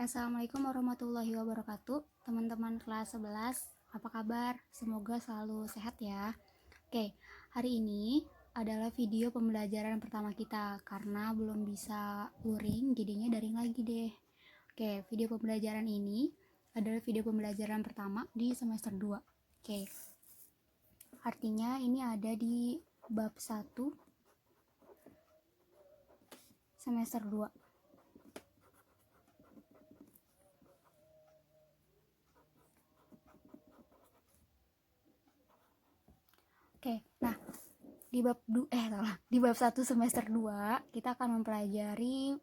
Assalamualaikum warahmatullahi wabarakatuh. Teman-teman kelas 11, apa kabar? Semoga selalu sehat ya. Oke, hari ini adalah video pembelajaran pertama kita karena belum bisa luring, jadinya daring lagi deh. Oke, video pembelajaran ini adalah video pembelajaran pertama di semester 2. Oke. Artinya ini ada di bab 1 semester 2. Oke, nah di bab 1 semester 2 kita akan mempelajari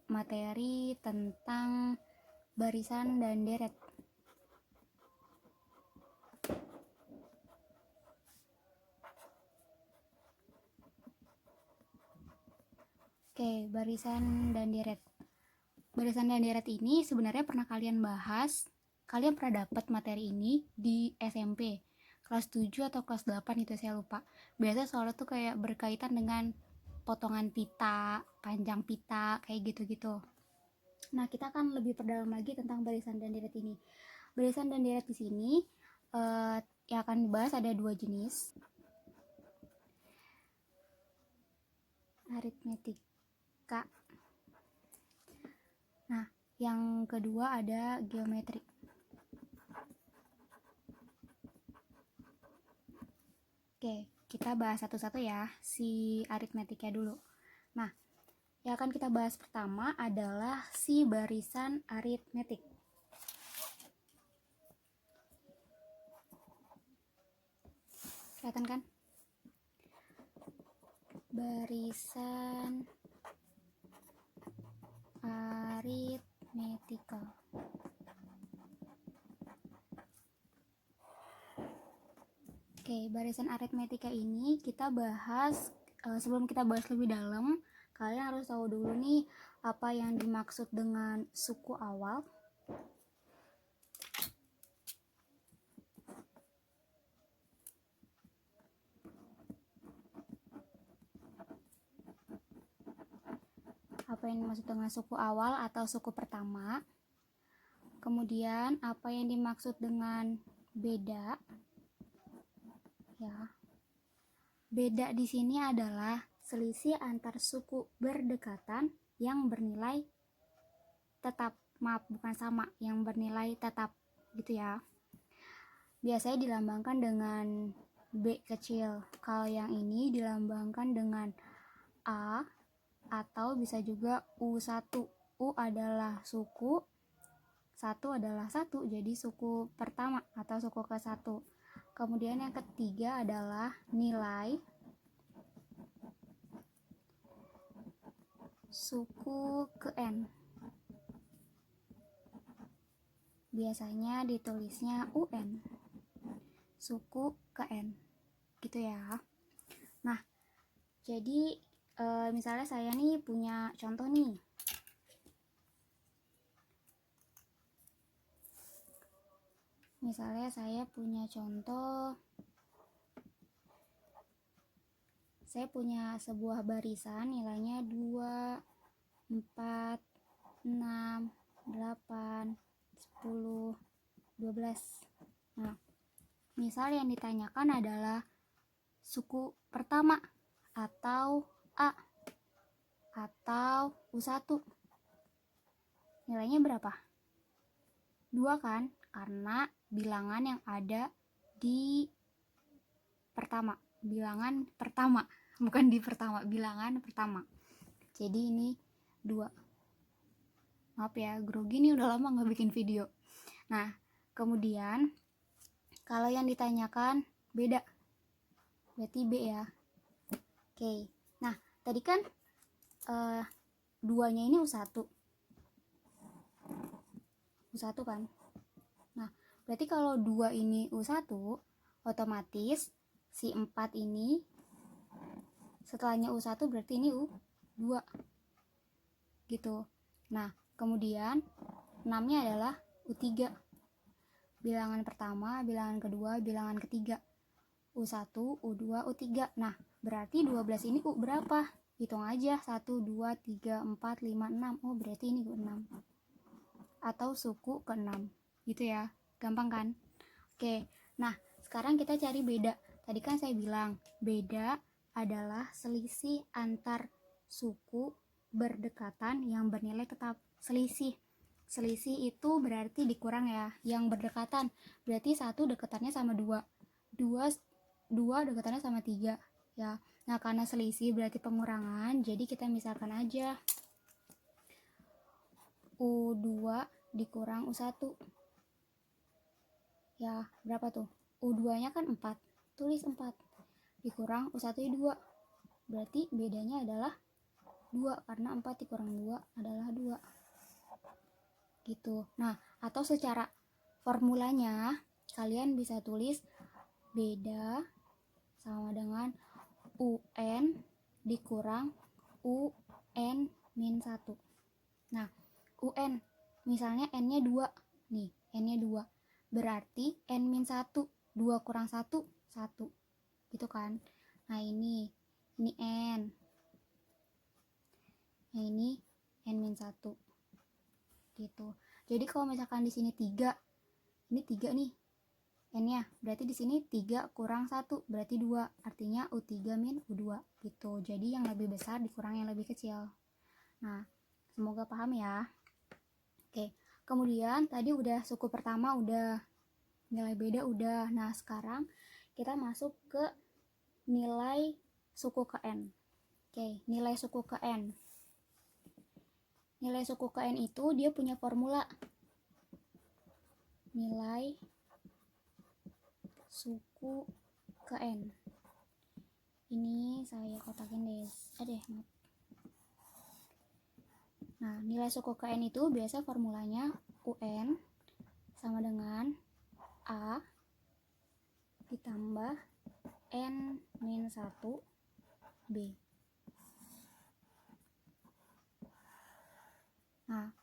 materi tentang barisan dan deret. Oke, barisan dan deret. Barisan dan deret ini sebenarnya pernah kalian bahas. Kalian pernah dapat materi ini di SMP. Kelas 7 atau kelas 8 itu saya lupa. Biasanya soalnya tuh kayak berkaitan dengan potongan pita, panjang pita, kayak gitu-gitu. Nah, kita akan lebih perdalam lagi tentang barisan dan deret ini. Barisan dan deret di sini yang akan dibahas ada 2 jenis. Aritmetika. Nah, yang kedua ada geometri. Oke, kita bahas satu-satu ya, si aritmetika dulu. Nah, yang akan kita bahas pertama adalah si barisan aritmetik. Kelihatan kan? Barisan aritmetika. Oke, barisan aritmetika ini kita bahas, sebelum kita bahas lebih dalam, kalian harus tahu dulu nih apa yang dimaksud dengan suku awal. Apa yang dimaksud dengan suku awal atau suku pertama. Kemudian apa yang dimaksud dengan beda. Ya. Beda di sini adalah selisih antar suku berdekatan yang bernilai tetap. Maaf, bukan sama, yang bernilai tetap gitu ya. Biasanya dilambangkan dengan B kecil. Kalau yang ini dilambangkan dengan A atau bisa juga U1. U adalah suku, 1 adalah 1, jadi suku pertama atau suku ke-1. Kemudian yang ketiga adalah nilai suku ke-n. Biasanya ditulisnya UN. Suku ke-n. Gitu ya. Nah, jadi misalnya saya nih punya contoh nih. Misalnya saya punya contoh, saya punya sebuah barisan nilainya 2, 4, 6, 8, 10, 12. Nah, misal yang ditanyakan adalah suku pertama atau A atau U1. Nilainya berapa? 2 kan? Karena bilangan yang ada di pertama, bilangan pertama, bukan di pertama, bilangan pertama. Jadi ini 2. Maaf ya, grogi nih, udah lama gak bikin video. Nah, kemudian kalau yang ditanyakan beda, berarti B ya. Oke, nah tadi kan 2-nya ini U1 kan. Nah, berarti kalau 2 ini U1, otomatis si 4 ini setelahnya U1 berarti ini U2 gitu. Nah, kemudian 6-nya adalah U3. Bilangan pertama, bilangan kedua, bilangan ketiga. U1, U2, U3. Nah, berarti 12 ini U berapa? Hitung aja, 1, 2, 3, 4, 5, 6. Oh, berarti ini U6. atau suku ke-6 gitu ya, gampang kan? Oke, nah sekarang kita cari beda. Tadi kan saya bilang beda adalah selisih antar suku berdekatan yang bernilai tetap. Selisih itu berarti dikurang ya, yang berdekatan berarti 1 dekatannya sama 2, 2 dekatannya sama 3 ya. Nah karena selisih berarti pengurangan, jadi kita misalkan aja U2 dikurang U1 ya, berapa tuh? U2 nya kan 4, tulis 4 dikurang U1 nya 2, berarti bedanya adalah 2 karena 4 dikurang 2 adalah 2 gitu. Nah atau secara formulanya kalian bisa tulis beda sama dengan UN dikurang UN min 1. Nah UN misalnya N nya 2 nih, N nya 2 berarti N min 1, 2 kurang 1, 1 gitu kan. Nah ini N, nah ini N min 1 gitu. Jadi kalau misalkan di sini 3, ini 3 nih N nya, berarti di sini 3 kurang 1 berarti 2, artinya U3 min U2 gitu. Jadi yang lebih besar dikurang yang lebih kecil. Nah semoga paham ya. Oke, kemudian tadi udah suku pertama, udah nilai beda udah. Nah sekarang kita masuk ke nilai suku ke N. Oke, nilai suku ke N. Nilai suku ke N itu dia punya formula. Nilai suku ke N. Ini saya kotakin deh. Maaf. Nah, nilai suku ke N itu biasa formulanya UN sama dengan A ditambah N min 1 B. Nah,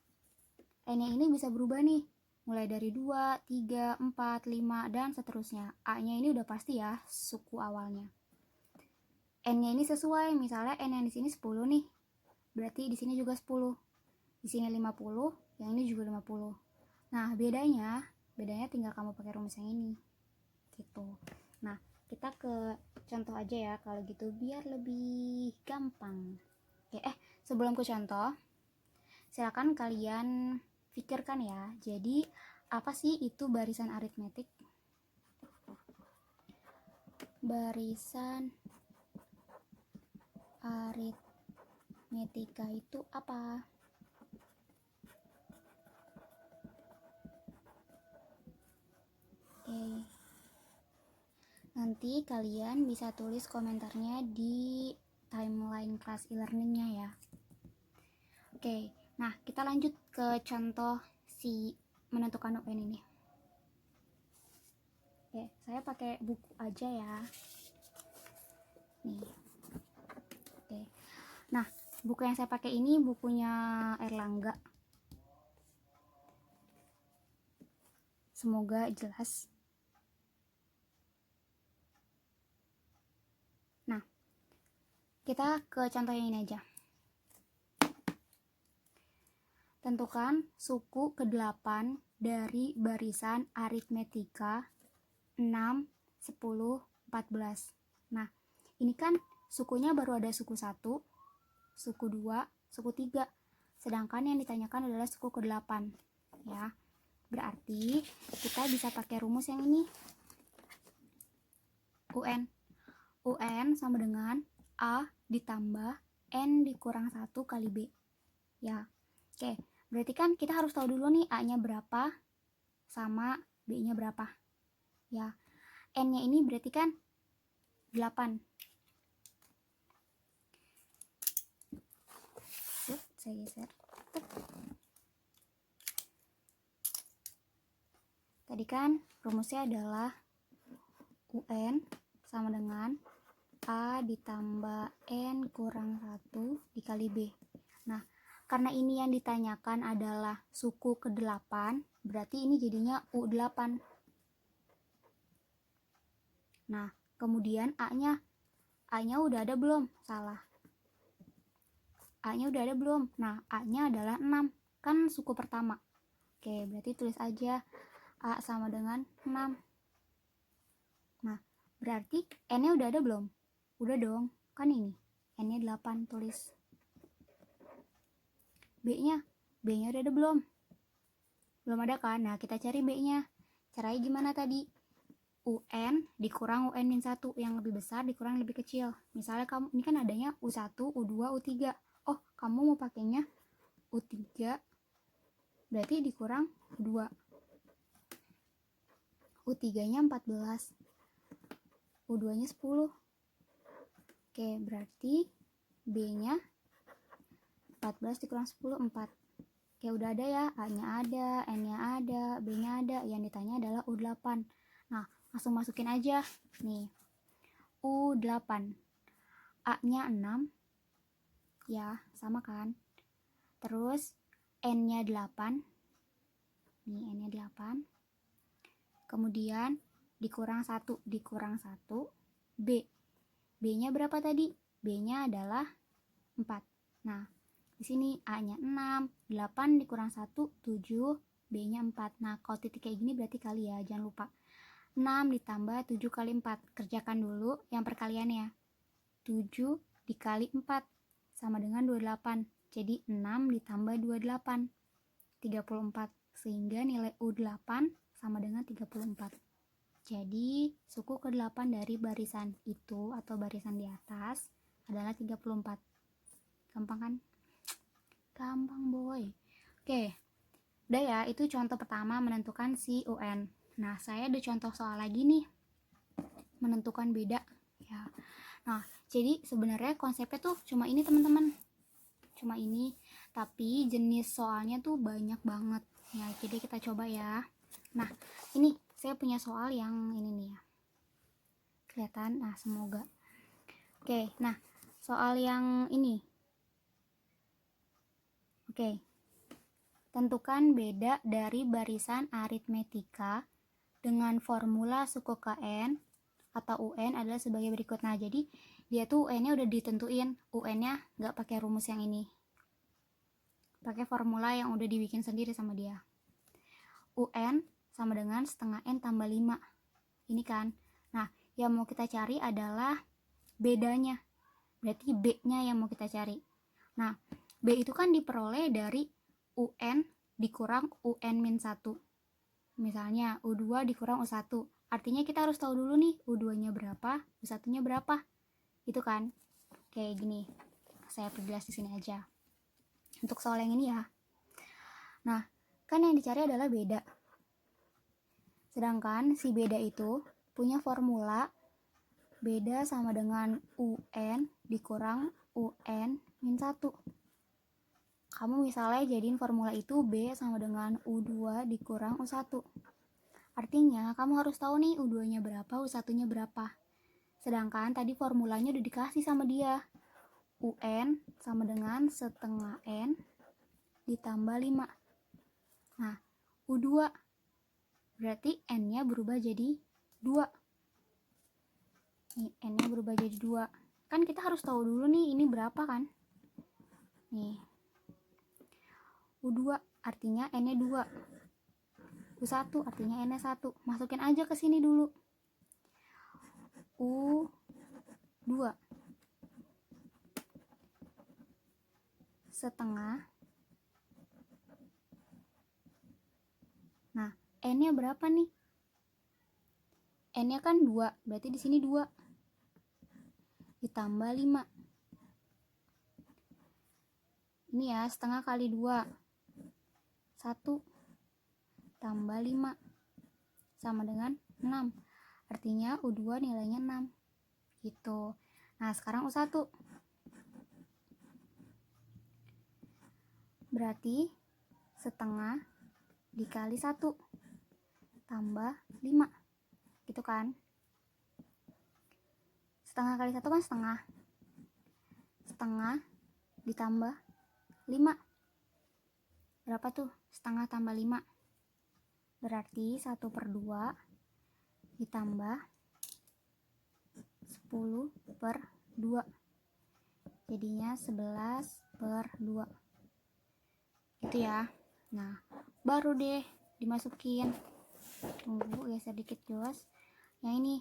N nya ini bisa berubah nih, mulai dari 2, 3, 4, 5, dan seterusnya. A nya ini udah pasti ya, suku awalnya. N nya ini sesuai, misalnya N yang di sini 10 nih, berarti di sini juga 10. Di sini 50, yang ini juga 50. Nah, bedanya tinggal kamu pakai rumus yang ini. Gitu. Nah, kita ke contoh aja ya kalau gitu biar lebih gampang. Oke, sebelum ke contoh, silakan kalian pikirkan ya. Jadi, apa sih itu barisan aritmetik? Barisan aritmetika itu apa? Oke. Nanti kalian bisa tulis komentarnya di timeline kelas e-learningnya ya. Oke, nah kita lanjut ke contoh si menentukan UN ini. Oke, saya pakai buku aja ya. Nih. Oke. Nah, buku yang saya pakai ini bukunya Erlangga. Semoga jelas. Nah, kita ke contoh yang ini aja. Tentukan suku ke-8 dari barisan aritmetika 6, 10, 14. Nah, ini kan sukunya baru ada suku 1, suku 2, suku 3. Sedangkan yang ditanyakan adalah suku ke-8. Ya. Berarti kita bisa pakai rumus yang ini. UN sama dengan A ditambah N dikurang 1 kali B. Ya. Oke, berarti kan kita harus tahu dulu nih A-nya berapa sama B-nya berapa. Ya. N-nya ini berarti kan 8. Saya geser. Tadi kan rumusnya adalah UN sama dengan A ditambah N kurang 1 dikali B. Nah, karena ini yang ditanyakan adalah suku ke-8, berarti ini jadinya U8. Nah, kemudian A-nya udah ada belum? Salah. A-nya udah ada belum? Nah, A-nya adalah 6. Kan suku pertama. Oke, berarti tulis aja A sama dengan 6. Nah, berarti N-nya udah ada belum? Udah dong, kan ini. N-nya 8, tulis. B-nya udah ada belum? Belum ada kan? Nah, kita cari B-nya. Caranya gimana tadi? UN dikurang UN-1 yang lebih besar dikurang yang lebih kecil. Misalnya kamu, ini kan adanya U1, U2, U3. Oh, kamu mau pakainya U3, berarti dikurang U2. U3-nya 14, U2-nya 10. Oke, berarti B-nya 14 dikurang 10, 4. Oke, udah ada ya. A-nya ada, N-nya ada, B-nya ada. Yang ditanya adalah U8. Nah, langsung masukin aja. Nih, U8. A-nya 6. Ya, sama kan? Terus, N-nya 8. Nih, N-nya 8. Kemudian, dikurang 1. Dikurang 1. B. B-nya berapa tadi? B-nya adalah 4. Nah, di sini A-nya 6, 8 dikurang 1, 7, B-nya 4. Nah, kalau titik kayak gini berarti kali ya, jangan lupa. 6 ditambah 7 kali 4. Kerjakan dulu yang perkaliannya. 7 dikali 4 sama dengan 28. Jadi 6 ditambah 28, 34. Sehingga nilai U8 sama dengan 34. Jadi, suku ke-8 dari barisan itu atau barisan di atas adalah 34. Gampang kan? Gampang boy. Oke, udah ya, itu contoh pertama menentukan si UN. Nah, saya ada contoh soal lagi nih, menentukan beda ya. Nah, jadi sebenarnya konsepnya tuh cuma ini teman-teman, cuma ini, tapi jenis soalnya tuh banyak banget ya. Jadi kita coba ya. Nah, ini saya punya soal yang ini nih ya, kelihatan. Nah, semoga oke. Nah, soal yang ini. Oke, tentukan beda dari barisan aritmetika dengan formula suku KN atau UN adalah sebagai berikut. Nah, jadi dia tuh UN-nya udah ditentuin. UN-nya nggak pakai rumus yang ini, pakai formula yang udah dibikin sendiri sama dia. UN sama dengan setengah N tambah 5. Ini kan. Nah, yang mau kita cari adalah bedanya. Berarti B-nya yang mau kita cari. Nah, B itu kan diperoleh dari UN dikurang UN-1. Misalnya U2 dikurang U1. Artinya kita harus tahu dulu nih U2-nya berapa, U1-nya berapa. Itu kan. Kayak gini. Saya perjelas di sini aja. Untuk soal yang ini ya. Nah, kan yang dicari adalah beda. Sedangkan si beda itu punya formula beda sama dengan UN dikurang UN-1. Kamu misalnya jadiin formula itu B sama dengan U2 dikurang U1. Artinya kamu harus tahu nih U2-nya berapa, U1-nya berapa. Sedangkan tadi formulanya udah dikasih sama dia. UN sama dengan setengah N ditambah 5. Nah, U2 berarti N-nya berubah jadi 2. Nih, N-nya berubah jadi 2. Kan kita harus tahu dulu nih ini berapa kan. Nih, U2 artinya N-nya 2. U1 artinya N-nya 1. Masukin aja ke sini dulu. U2 setengah. Nah, N-nya berapa nih? N-nya kan 2, berarti di sini 2 ditambah 5. Ini ya, setengah kali 2. 1 tambah 5 sama dengan 6. Artinya U2 nilainya 6. Gitu. Nah, sekarang U1. Berarti setengah dikali 1 tambah 5. Gitu kan? Setengah kali 1 kan setengah. Setengah ditambah 5. Berapa tuh? Setengah tambah 5. Berarti 1/2 ditambah 10/2. Jadinya 11/2. Gitu ya. Nah, baru deh dimasukin. Tunggu geser dikit jos. Yang ini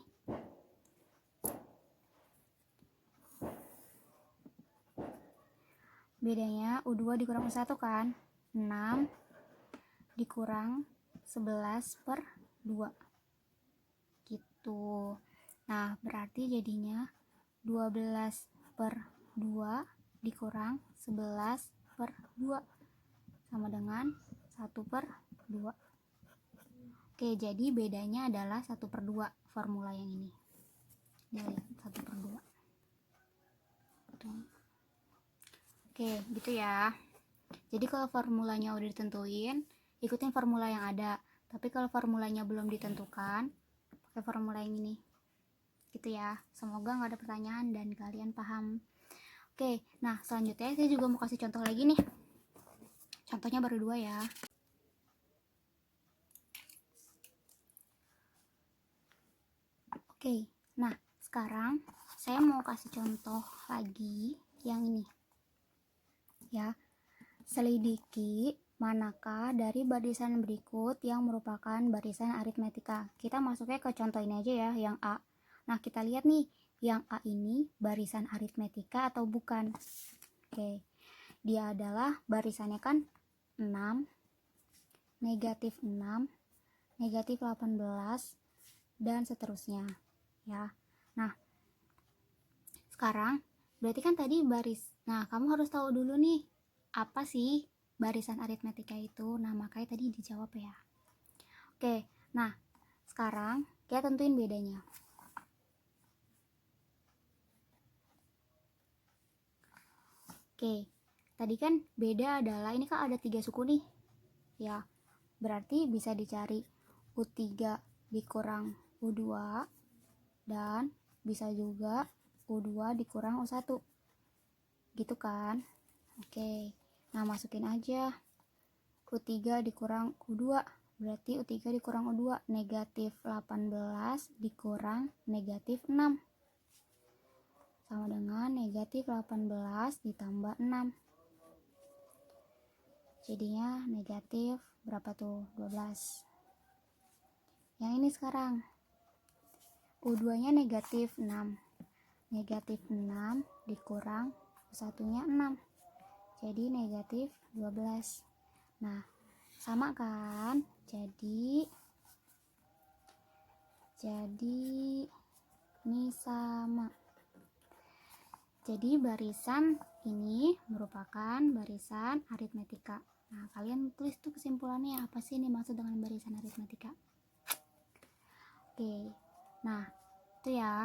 bedanya U2 dikurang U1 kan, 6 dikurang 11/2 gitu. Nah berarti jadinya 12/2 dikurang 11/2 sama dengan 1/2. Oke, jadi bedanya adalah 1/2 formula yang ini. Dia lihat 1/2. Oke, gitu ya. Jadi kalau formulanya udah ditentuin, ikutin formula yang ada. Tapi kalau formulanya belum ditentukan, pakai formula yang ini. Gitu ya. Semoga nggak ada pertanyaan dan kalian paham. Oke, nah selanjutnya saya juga mau kasih contoh lagi nih. Contohnya baru 2 ya. Oke, nah sekarang saya mau kasih contoh lagi yang ini. Ya, selidiki manakah dari barisan berikut yang merupakan barisan aritmetika. Kita masuknya ke contoh ini aja ya, yang A. Nah, kita lihat nih, yang A ini barisan aritmetika atau bukan. Oke, dia adalah barisannya kan 6, negatif 6, negatif 18, dan seterusnya. Ya, nah, sekarang berarti kan tadi nah kamu harus tahu dulu nih apa sih barisan aritmetika itu. Nah makanya tadi dijawab ya. Oke, nah sekarang kita tentuin bedanya. Oke, tadi kan beda adalah ini kan ada 3 suku nih ya, berarti bisa dicari U3 dikurang U2 dan bisa juga U2 dikurang U1 gitu kan. Oke, nah masukin aja U3 dikurang U2, berarti U3 dikurang U2 negatif 18 dikurang negatif 6 sama dengan negatif 18 ditambah 6, jadinya negatif berapa tuh, 12. Yang ini sekarang U2 nya negatif 6, negatif 6 dikurang U1 nya 6, jadi negatif 12. Nah sama kan, jadi ini sama. Jadi barisan ini merupakan barisan aritmetika. Nah kalian tulis tuh kesimpulannya apa sih ini maksud dengan barisan aritmetika. Oke, nah itu ya.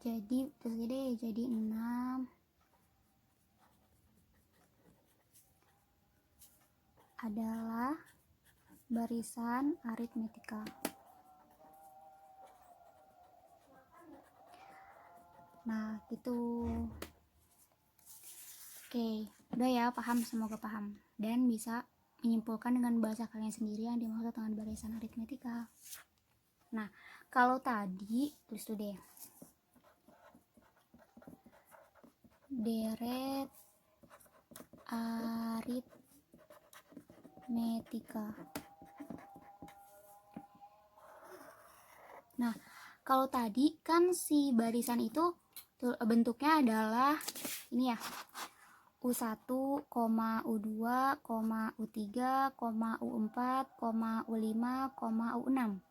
Jadi terus deh, jadi 6 adalah barisan aritmetika. Nah gitu. Oke, udah ya, paham, semoga paham dan bisa menyimpulkan dengan bahasa kalian sendiri yang dimaksud dengan barisan aritmetika. Nah kalau tadi tulis tuh deh, deret aritmetika. Nah kalau tadi kan si barisan itu bentuknya adalah ini ya, U1, U2, U3, U4, U5, U6.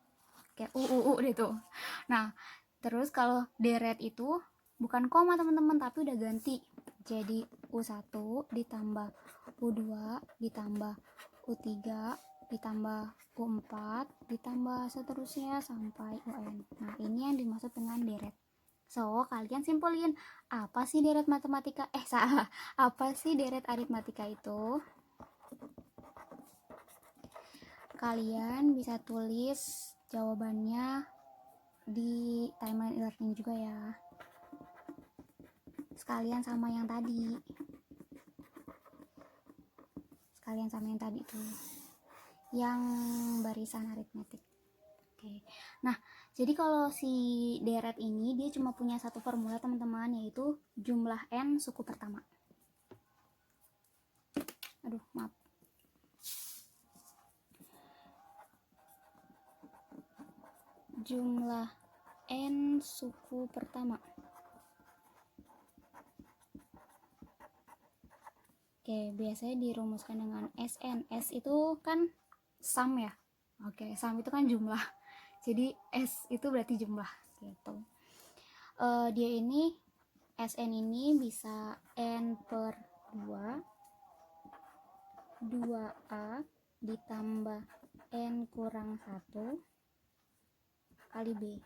Kayak deh tuh. Nah, terus kalau deret itu bukan koma teman-teman, tapi udah ganti. Jadi U1 ditambah U2 ditambah U3 ditambah U4 ditambah seterusnya sampai UN. Nah, ini yang dimaksud dengan deret. So, kalian simpulin, apa sih deret matematika? Salah. Apa sih deret aritmatika itu? Kalian bisa tulis jawabannya di timeline e-learning juga ya. Sekalian sama yang tadi. Tuh. Yang barisan aritmetik. Oke. Nah, jadi kalau si deret ini dia cuma punya satu formula teman-teman, yaitu jumlah n suku pertama. Aduh, maaf. jumlah N suku pertama. Oke, biasanya dirumuskan dengan SN. S itu kan sum ya. Oke, sum itu kan jumlah. Jadi S itu berarti jumlah gitu. Dia ini SN ini bisa N per 2, 2A ditambah N kurang 1 kali B.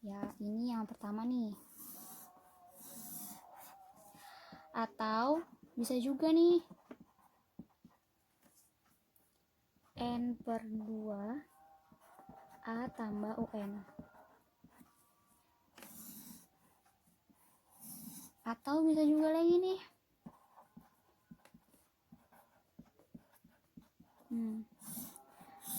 Ya, ini yang pertama nih. Atau bisa juga nih N per 2 A tambah UN. Atau bisa juga lagi nih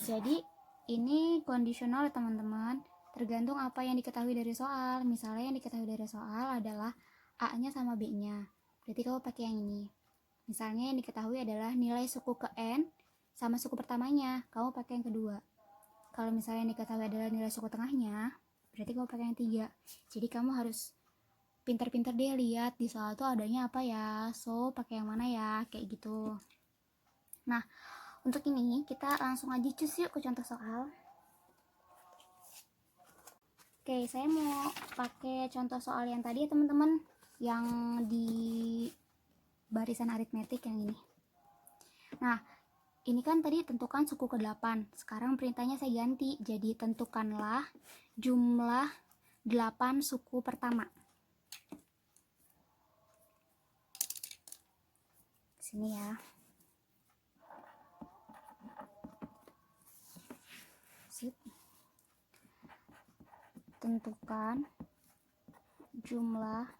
jadi ini kondisional teman-teman, tergantung apa yang diketahui dari soal. Misalnya yang diketahui dari soal adalah A nya sama B nya, berarti kamu pakai yang ini. Misalnya yang diketahui adalah nilai suku ke N sama suku pertamanya, kamu pakai yang kedua. Kalau misalnya yang diketahui adalah nilai suku tengahnya, berarti kamu pakai yang 3. Jadi kamu harus pinter-pinter deh lihat di soal tuh adanya apa ya, so pakai yang mana ya, kayak gitu. Nah, untuk ini kita langsung aja cus yuk ke contoh soal. Oke, saya mau pakai contoh soal yang tadi ya teman-teman, yang di barisan aritmetik yang ini. Nah, ini kan tadi tentukan suku ke-8. Sekarang perintahnya saya ganti, jadi tentukanlah jumlah 8 suku pertama. Sini ya. Sip. Tentukan jumlah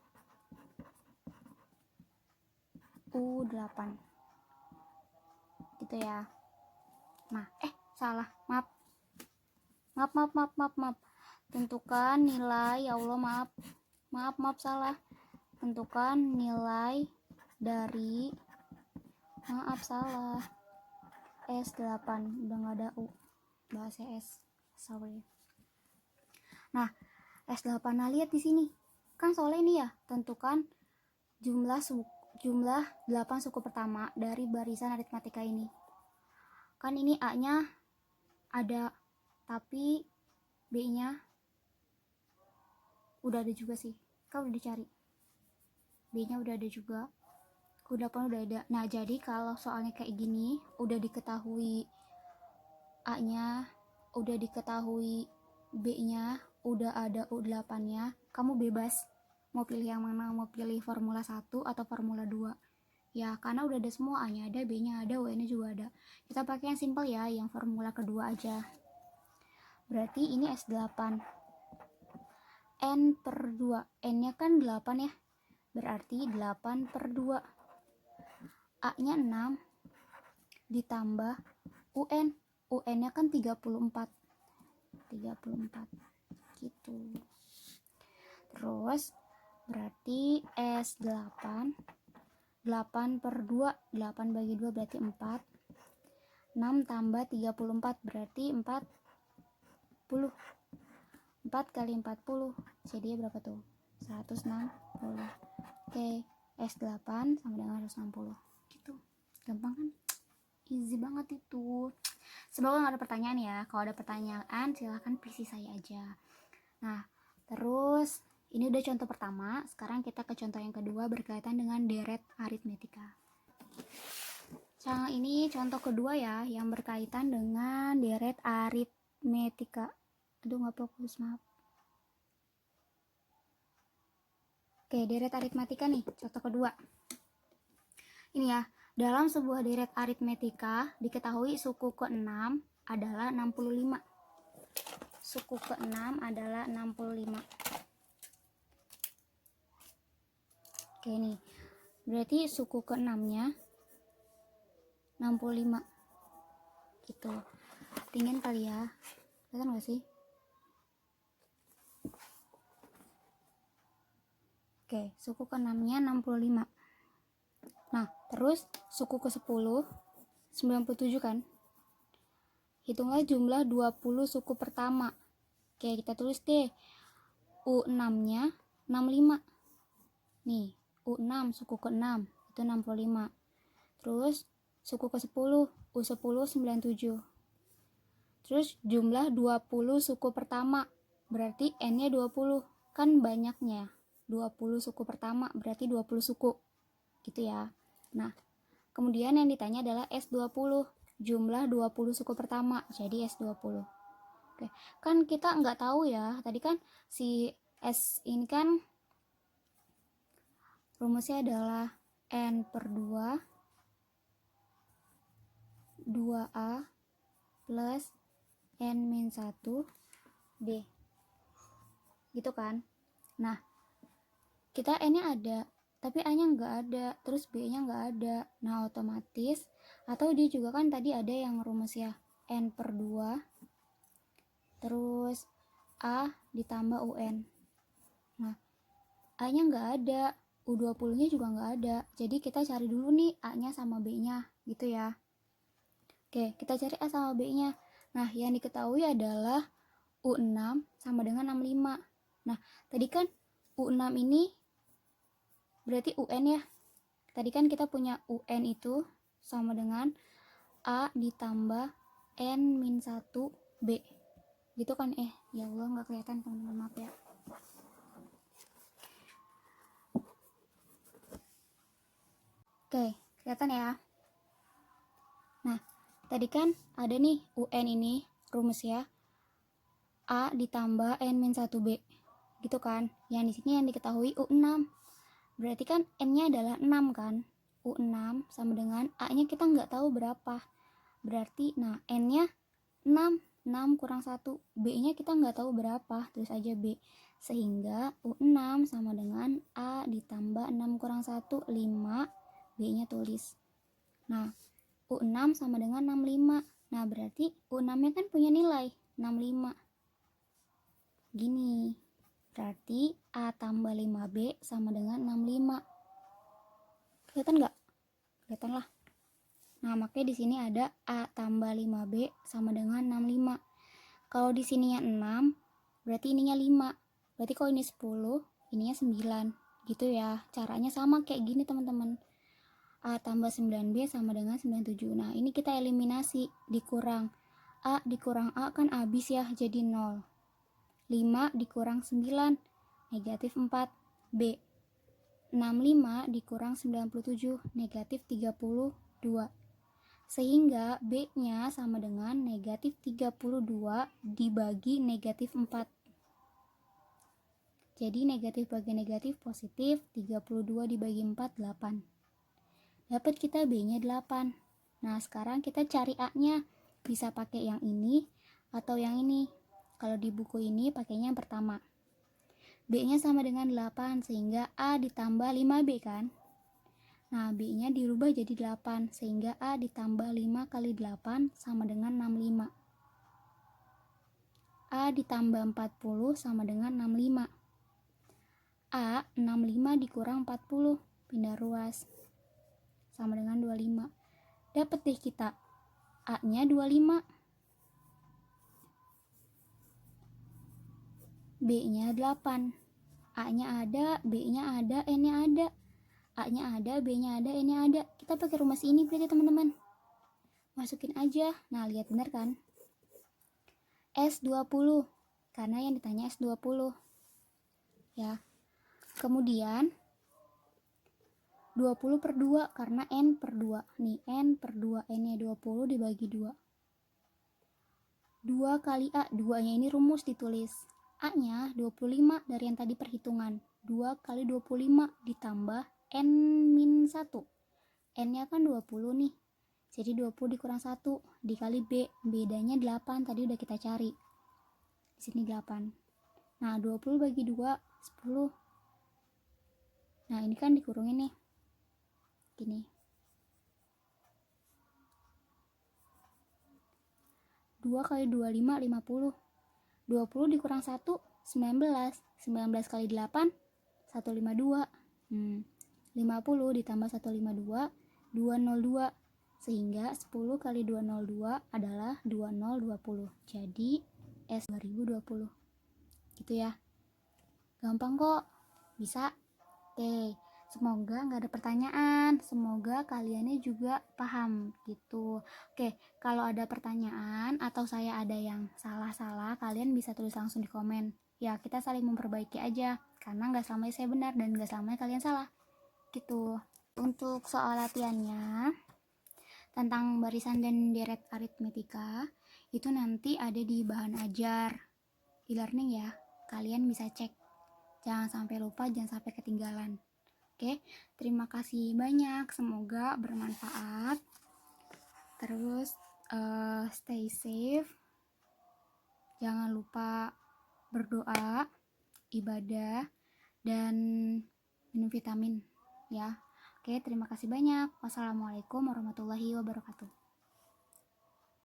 U8. Gitu ya. Nah, salah. Maaf. Tentukan nilai, ya Allah, maaf salah. Tentukan nilai dari S8. Udah nggak ada U, bahasa S, sorry. Nah, S8, nah lihat di sini kan soalnya ini ya, tentukan jumlah 8 suku pertama dari barisan aritmatika ini. Kan ini A nya ada, tapi B nya udah ada juga sih, kan udah dicari. B nya udah ada juga, U8 udah ada. Nah, jadi kalau soalnya kayak gini, udah diketahui A nya, udah diketahui B nya, udah ada U8 nya, kamu bebas mau pilih yang mana, mau pilih formula 1 atau formula 2 ya, karena udah ada semua, A nya ada, B nya ada, UN nya juga ada. Kita pakai yang simple ya, yang formula kedua aja. Berarti ini S8 N per 2, N nya kan 8 ya, berarti 8 per 2, A nya 6 ditambah UN nya kan 34 gitu. Terus berarti S8 8 per 2, 8 bagi 2 berarti 4, 6 tambah 34 berarti 40, 4 kali 40 jadi berapa tuh, 160. Oke, S8 sama dengan 160 gitu. Gampang kan, easy banget itu. Semoga nggak ada pertanyaan ya. Kalau ada pertanyaan silahkan PC saya aja. Nah, terus ini udah contoh pertama. Sekarang kita ke contoh yang kedua berkaitan dengan deret aritmetika. Ini contoh kedua ya, yang berkaitan dengan deret aritmetika. Aduh, nggak fokus, maaf. Oke, deret aritmetika nih, contoh kedua. Ini ya, dalam sebuah deret aritmetika diketahui suku ke-6 adalah 65. Suku ke-6 adalah 65. Oke nih, berarti suku ke-6 nya 65 gitu. Tingin kali ya, kelihatan gak sih? Oke, suku ke-6 nya 65. Nah, terus suku ke-10 97 kan? Hitunglah jumlah 20 suku pertama. Oke, kita tulis deh. U6-nya 65. Nih, U6 suku ke-6 itu 65. Terus suku ke-10, U10 97. Terus jumlah 20 suku pertama, berarti N-nya 20. Kan banyaknya. 20 suku pertama berarti 20 suku. Gitu ya. Nah, kemudian yang ditanya adalah S20. Jumlah 20 suku pertama, jadi S20. Oke, kan kita nggak tahu ya. Tadi kan si S ini kan rumusnya adalah N per 2, 2A plus N-1 B. Gitu kan? Nah, kita N-nya ada, tapi A-nya nggak ada, terus B-nya nggak ada. Nah, otomatis, atau dia juga kan tadi ada yang rumus ya, N per 2, terus A ditambah UN. Nah, A-nya nggak ada, U20-nya juga nggak ada. Jadi kita cari dulu nih A-nya sama B-nya, gitu ya. Oke, kita cari A sama B-nya. Nah, yang diketahui adalah U6 sama dengan 65. Nah, tadi kan U6 ini berarti UN ya. Tadi kan kita punya UN itu sama dengan A ditambah N-1 B. Gitu kan? Ya Allah, nggak kelihatan teman-teman, maaf ya. Oke, kelihatan ya. Nah, tadi kan ada nih UN ini rumus ya. A ditambah N-1 B. Gitu kan? Yang di sini yang diketahui U6. Berarti kan N-nya adalah 6 kan? U6 sama dengan A-nya kita nggak tahu berapa. Berarti, nah, N-nya 6. 6 kurang 1. B-nya kita nggak tahu berapa. Tulis aja B. Sehingga U6 sama dengan A ditambah 6 kurang 1, 5. B-nya tulis. Nah, U6 sama dengan 65. Nah, berarti U6-nya kan punya nilai 65. Gini. Berarti A tambah 5B sama dengan 65. Kelihatan nggak? Kelihatan lah. Nah, makanya di sini ada A tambah 5B sama dengan 65. Kalau di sininya 6, berarti ininya 5. Berarti kalau ini 10, ininya 9. Gitu ya. Caranya sama kayak gini, teman-teman. A tambah 9B sama dengan 97. Nah, ini kita eliminasi. Dikurang. A dikurang A kan habis ya, jadi 0. 5 dikurang 9, negatif 4. B. 65 dikurang 97, negatif 32. Sehingga B-nya sama dengan negatif 32 dibagi negatif 4. Jadi negatif bagi negatif positif, 32 dibagi 4, 8. Dapat kita B-nya 8. Nah, sekarang kita cari A-nya. Bisa pakai yang ini atau yang ini. Kalau di buku ini pakainya yang pertama. B-nya sama dengan 8, sehingga A ditambah 5B kan? Nah, B-nya dirubah jadi 8, sehingga A ditambah 5 kali 8 sama dengan 65. A ditambah 40 sama dengan 65. A, 65 dikurang 40, pindah ruas. Sama dengan 25. Dapat deh kita. A-nya 25. B-nya 8. A-nya ada, B-nya ada, N-nya ada. A-nya ada, B-nya ada, N-nya ada. Kita pakai rumus ini berarti teman-teman. Masukin aja. Nah, lihat benar kan? S20. Karena yang ditanya S20. Ya. Kemudian 20 per 2 karena N per 2. Nih, N per 2. N-nya 20 dibagi 2. 2 kali A. 2-nya ini rumus ditulis. A-nya 25 dari yang tadi perhitungan. 2 kali 25 ditambah N-1. N-nya kan 20 nih. Jadi 20 dikurang 1 dikali B. Bedanya 8. Tadi udah kita cari. Di sini 8. Nah, 20 bagi 2, 10. Nah, ini kan dikurungin nih. Gini. 2 kali 25, 50. 20 dikurang 1, 19. 19 kali 8, 152. 50 ditambah 152, 202. Sehingga 10 kali 202 adalah 2020. Jadi S 2020. gitu ya. Gampang kok, bisa. Oke, semoga nggak ada pertanyaan, semoga kaliannya juga paham gitu. Oke, kalau ada pertanyaan atau saya ada yang salah-salah, kalian bisa tulis langsung di komen. Ya, kita saling memperbaiki aja, karena nggak selamanya saya benar dan nggak selamanya kalian salah gitu. Untuk soal latihannya tentang barisan dan deret aritmetika itu nanti ada di bahan ajar e-learning ya, kalian bisa cek, jangan sampai lupa, jangan sampai ketinggalan. Oke, terima kasih banyak, semoga bermanfaat. Terus stay safe, jangan lupa berdoa, ibadah, dan minum vitamin ya. Oke, terima kasih banyak. Wassalamualaikum warahmatullahi wabarakatuh.